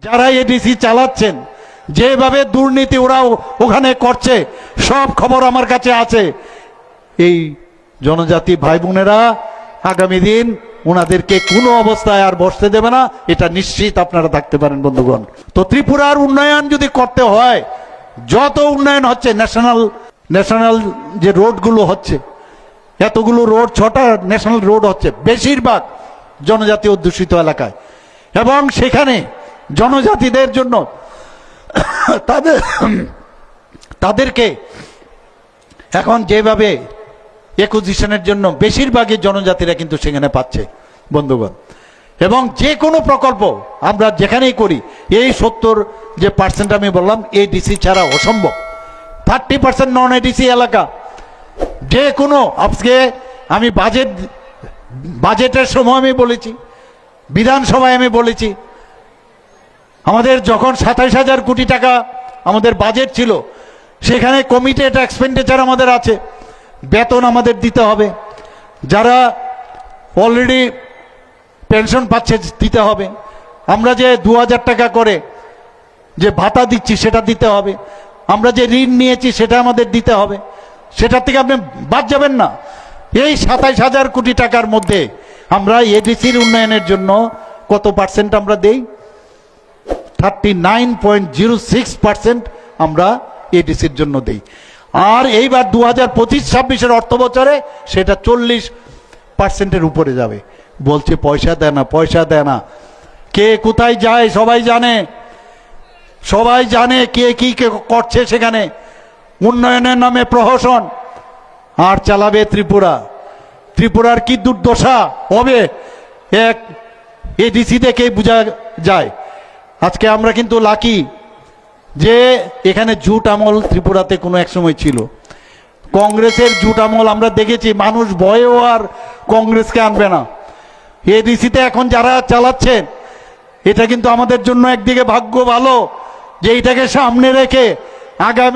যারা এডিসি চালাচ্ছেন, যেভাবে দুর্নীতি ওরা ওখানে করছে, সব খবর আমার কাছে আছে। এই জনজাতি ভাই বোনেরা আগামী দিন ওনাদেরকে কোনো অবস্থায় আর বসতে দেবে না, এটা নিশ্চিত আপনারা থাকতে পারেন বন্ধুগণ। তো ত্রিপুরার উন্নয়ন যদি করতে হয়, যত উন্নয়ন হচ্ছে, ন্যাশনাল যে রোডগুলো হচ্ছে, এতগুলো রোড, 6টা ন্যাশনাল রোড হচ্ছে, বেশিরভাগ জনজাতি অধ্যুষিত এলাকায়, এবং সেখানে জনজাতিদের জন্য তাদেরকে এখন যেভাবে অ্যাকুইজিশনের জন্য বেশিরভাগই জনজাতিরা কিন্তু সেখানে পাচ্ছে বন্ধুগণ। এবং যে কোনো প্রকল্প আমরা যেখানেই করি, এই 70% আমি বললাম এডিসি ছাড়া অসম্ভব। 30% নন এডিসি এলাকা। যে কোনো, আজকে আমি বাজেটের সময় আমি বলেছি, বিধানসভায় আমি বলেছি, আমাদের যখন 27,000 কোটি টাকা আমাদের বাজেট ছিল, সেখানে কমিটেড এক্সপেন্ডিচার আমাদের আছে, বেতন আমাদের দিতে হবে, যারা অলরেডি পেনশন পাচ্ছে দিতে হবে, আমরা যে 2,000 টাকা করে যে ভাতা দিচ্ছি সেটা দিতে হবে, আমরা যে ঋণ নিয়েছি সেটা আমাদের দিতে হবে, সেটার থেকে আপনি বাদ যাবেন না। এই 27,000 কোটি টাকার মধ্যে আমরা এডিসির উন্নয়নের জন্য কত পার্সেন্ট আমরা দেই? 39.06% আমরা এডিসির জন্য দেই। আর এইবার 2025-26 অর্থ বছরে সেটা 40%-এর উপরে যাবে। বলছে পয়সা দেয় না, পয়সা দেয় না। কে কোথায় যায় সবাই জানে, সবাই জানে কে কি করছে সেখানে। উন্নয়নের নামে প্রহসন আর চালাবে ত্রিপুরার কি দুর্দশা হবে এক এডিসি দেখে বোঝা যায়। আজকে আমরা কিন্তু লাকি যে এখানে জুট আমল ত্রিপুরাতে কোনো এক সময় ছিল, কংগ্রেসের জুট আমল আমরা দেখেছি, মানুষ ভয়েও আর কংগ্রেসকে আনবে না। এডিসিতে এখন যারা চালাচ্ছেন, এটা কিন্তু আমাদের জন্য একদিকে ভাগ্য ভালো যে এটাকে সামনে রেখে আগামী